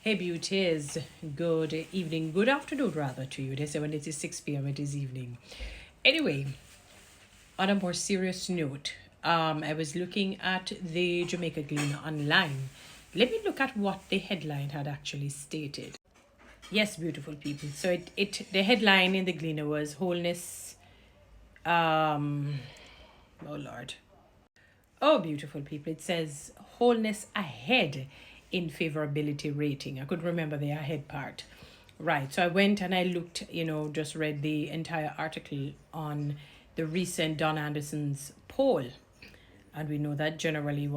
Hey beauties, good evening, good afternoon rather to you. They say when it is 6 p.m. it is evening. Anyway, on a more serious note, I was looking at the Jamaica Gleaner online. Let me look at what the headline had actually stated. Yes, beautiful people. So the headline in the Gleaner was Holness, um, oh Lord. Oh, beautiful people. It says wholeness ahead in favorability rating. I could remember the ahead part. Right. So I went and I looked, just read the entire article on the recent Don Anderson's poll. And we know that generally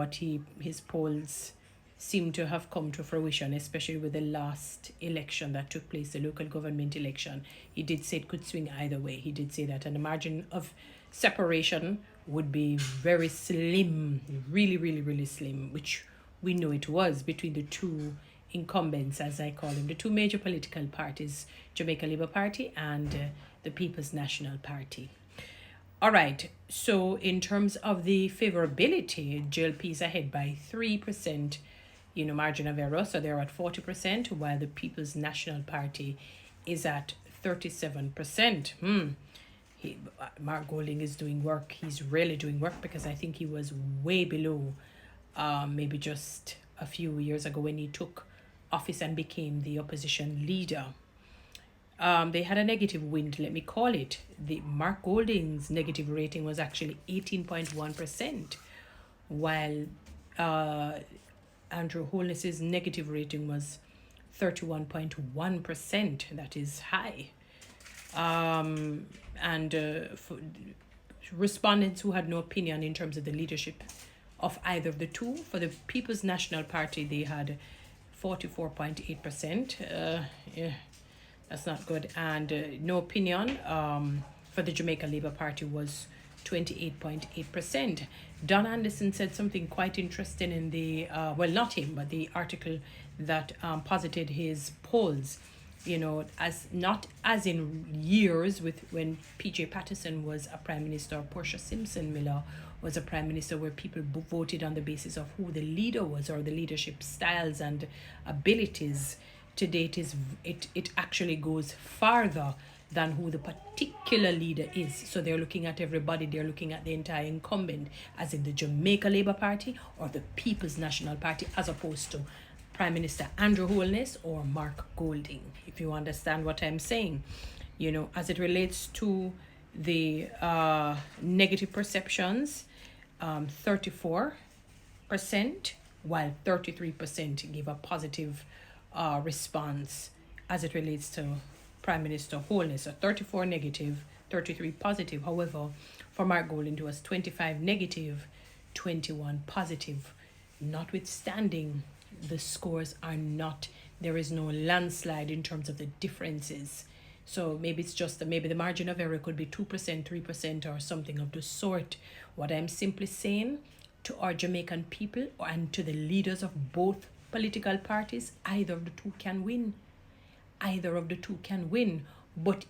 his polls seem to have come to fruition, especially with the last election that took place, the local government election. He did say it could swing either way. He did say that, and the margin of separation would be very slim, really, really, really slim, which we know it was between the two incumbents, as I call them, the two major political parties, Jamaica Labour Party and the People's National Party. All right. So in terms of the favorability, JLP is ahead by 3%, margin of error. So they're at 40%, while the People's National Party is at 37%. Mark Golding is doing work. He's really doing work because I think he was way below maybe just a few years ago when he took office and became the opposition leader. They had a negative wind, let me call it. The Mark Golding's negative rating was actually 18.1%, while Andrew Holness's negative rating was 31.1%. That is high. And for respondents who had no opinion in terms of the leadership of either of the two, for the People's National Party, they had 44.8%. Yeah, that's not good. And no opinion for the Jamaica Labour Party was 28.8%. Don Anderson said something quite interesting in the, well, not him, but the article that posited his polls, as not as in years with when PJ Patterson was a prime minister, or Portia Simpson Miller was a prime minister, where people voted on the basis of who the leader was or the leadership styles and abilities. Today it actually goes farther than who the particular leader is. So they're looking at everybody. They're looking at the entire incumbent, as in the Jamaica Labour Party or the People's National Party, as opposed to Prime Minister Andrew Holness or Mark Golding, if you understand what I'm saying. As it relates to the negative perceptions, 34%, while 33% give a positive response as it relates to Prime Minister Holness. So 34 negative, 33 positive. However, for Mark Golding, it was 25 negative, 21 positive. Notwithstanding, the scores are not, there is no landslide in terms of the differences. So maybe it's just, maybe the margin of error could be 2%, 3%, or something of the sort. What I'm simply saying to our Jamaican people and to the leaders of both political parties, either of the two can win. Either of the two can win. But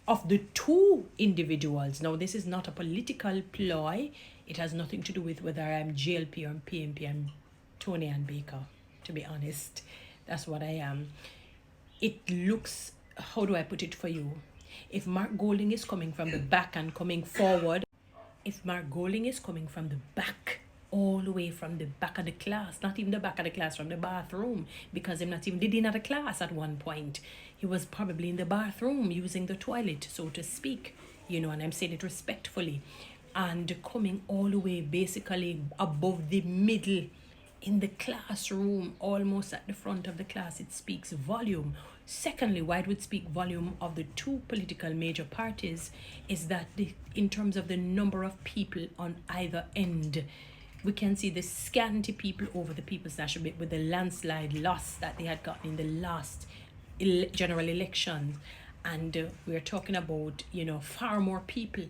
of the two individuals, now this is not a political ploy. It has nothing to do with whether I'm JLP or PNP. I'm Toni-Ann Baker, to be honest. That's what I am. It looks, how do I put it for you? If Mark Golding is coming from the back and coming forward, if Mark Golding is coming from the back, all the way from the back of the class, not even the back of the class, from the bathroom, because him not even did in the class at one point. He was probably in the bathroom using the toilet, so to speak, and I'm saying it respectfully, and coming all the way basically above the middle in the classroom, almost at the front of the class. It speaks volume. Secondly, why it would speak volume of the two political major parties is that in terms of the number of people on either end, we can see the scanty people over the People's National with the landslide loss that they had gotten in the last general election. And we're talking about, far more people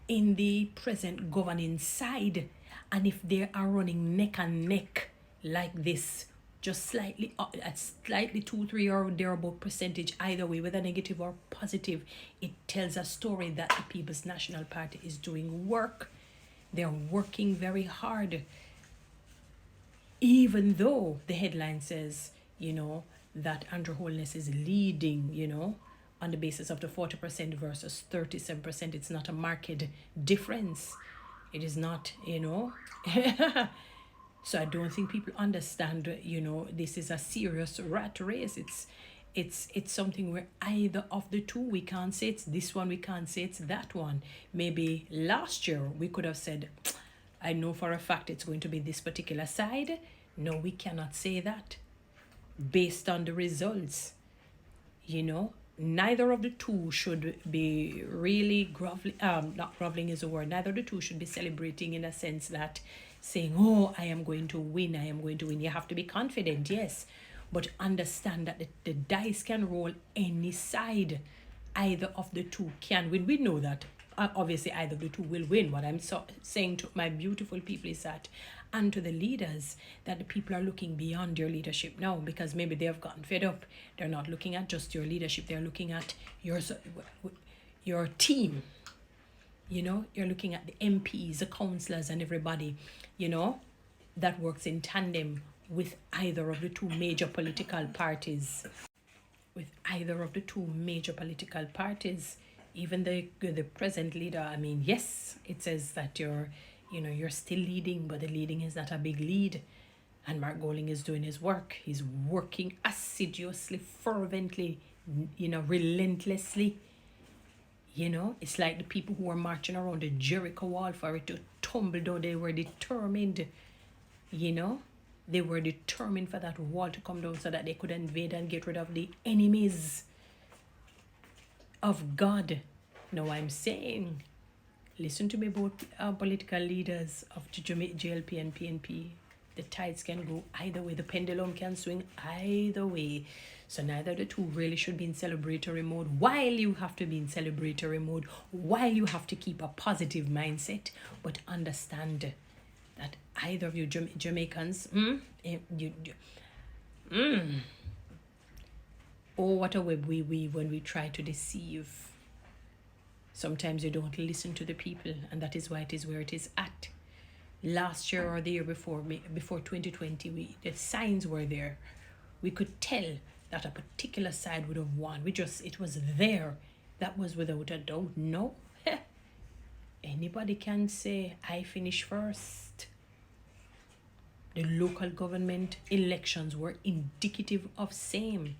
in the present governing side. And if they are running neck and neck like this, just slightly at slightly 2, 3 or thereabout percentage, either way, whether negative or positive, it tells a story that the People's National Party is doing work. They're working very hard. even though the headline says, that Andrew Holness is leading, on the basis of the 40% versus 37%. It's not a marked difference. It is not, So I don't think people understand, this is a serious rat race. It's something where either of the two, we can't say it's this one, we can't say it's that one. Maybe last year we could have said, I know for a fact it's going to be this particular side. No, we cannot say that based on the results. Neither of the two should be really groveling. Not groveling is a word. Neither of the two should be celebrating in a sense that saying, oh, I am going to win. You have to be confident, yes. But understand that the dice can roll any side. Either of the two can win. We know that. Obviously, either of the two will win. What I'm saying to my beautiful people is that, and to the leaders, that the people are looking beyond your leadership now, because maybe they have gotten fed up. They're not looking at just your leadership. They're looking at your team. You're looking at the MPs, the councillors, and everybody, that works in tandem with either of the two major political parties. Even the present leader, yes, it says that you're still leading, but the leading is not a big lead. And Mark Golding is doing his work. He's working assiduously, fervently, relentlessly. It's like the people who were marching around the Jericho wall for it to tumble down. They were determined, They were determined for that wall to come down so that they could invade and get rid of the enemies of God. Now I'm saying, listen to me, both political leaders of JLP and PNP. The tides can go either way. The pendulum can swing either way. So neither the two really should be in celebratory mode. While you have to be in celebratory mode, while you have to keep a positive mindset, but understand that either of you Jamaicans, oh, what a web we weave when we try to deceive. Sometimes you don't listen to the people, and that is why it is where it is at. Last year or the year before 2020, the signs were there. We could tell that a particular side would have won. It was there. That was without a doubt. No. Anybody can say, I finished first. The local government elections were indicative of same.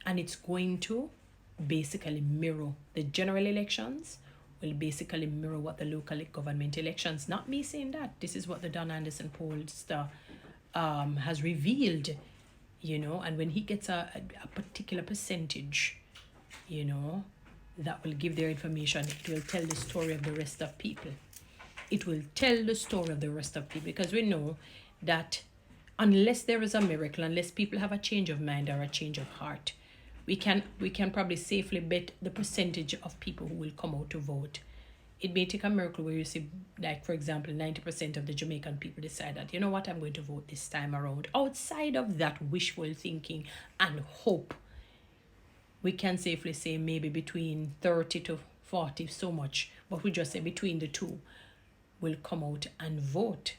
And it's going to basically mirror the general elections, will basically mirror what the local government elections. Not me saying that. This is what the Don Anderson pollster has revealed, and when he gets a particular percentage, that will give their information. It will tell the story of the rest of people. Because we know that unless there is a miracle, unless people have a change of mind or a change of heart, we can probably safely bet the percentage of people who will come out to vote. It may take a miracle where you see, like, for example, 90% of the Jamaican people decide that, you know what, I'm going to vote this time around. Outside of that wishful thinking and hope, we can safely say maybe between 30 to 40, so much, but we just say between the two will come out and vote.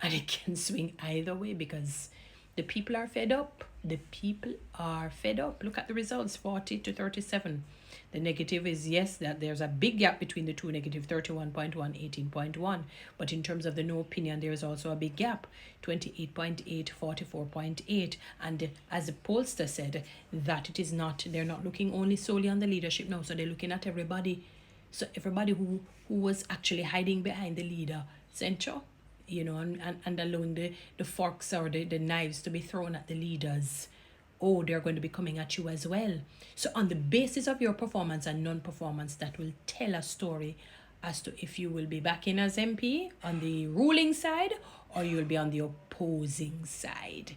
And it can swing either way because the people are fed up. Look at the results, 40 to 37. The negative is, yes, that there's a big gap between the two, negative 31.1, 18.1. But in terms of the no opinion, there is also a big gap, 28.8, 44.8. And as the pollster said, that they're not looking only solely on the leadership now. So they're looking at everybody. So everybody who was actually hiding behind the leader, censure, and allowing the forks or the knives to be thrown at the leaders. Oh, they're going to be coming at you as well. So on the basis of your performance and non-performance, that will tell a story as to if you will be back in as MP on the ruling side or you will be on the opposing side.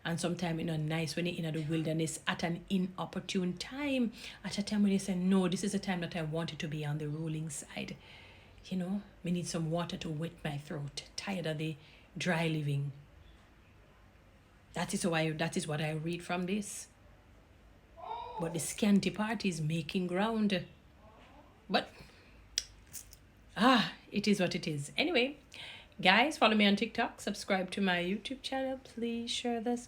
And sometimes, nice when you're in the wilderness at an inopportune time, at a time when you say, no, this is the time that I wanted to be on the ruling side. We need some water to wet my throat. Tired of the dry living. That is what I read from this. But the scanty party is making ground. But, it is what it is. Anyway, Guys, follow me on TikTok. Subscribe to my YouTube channel. Please share this.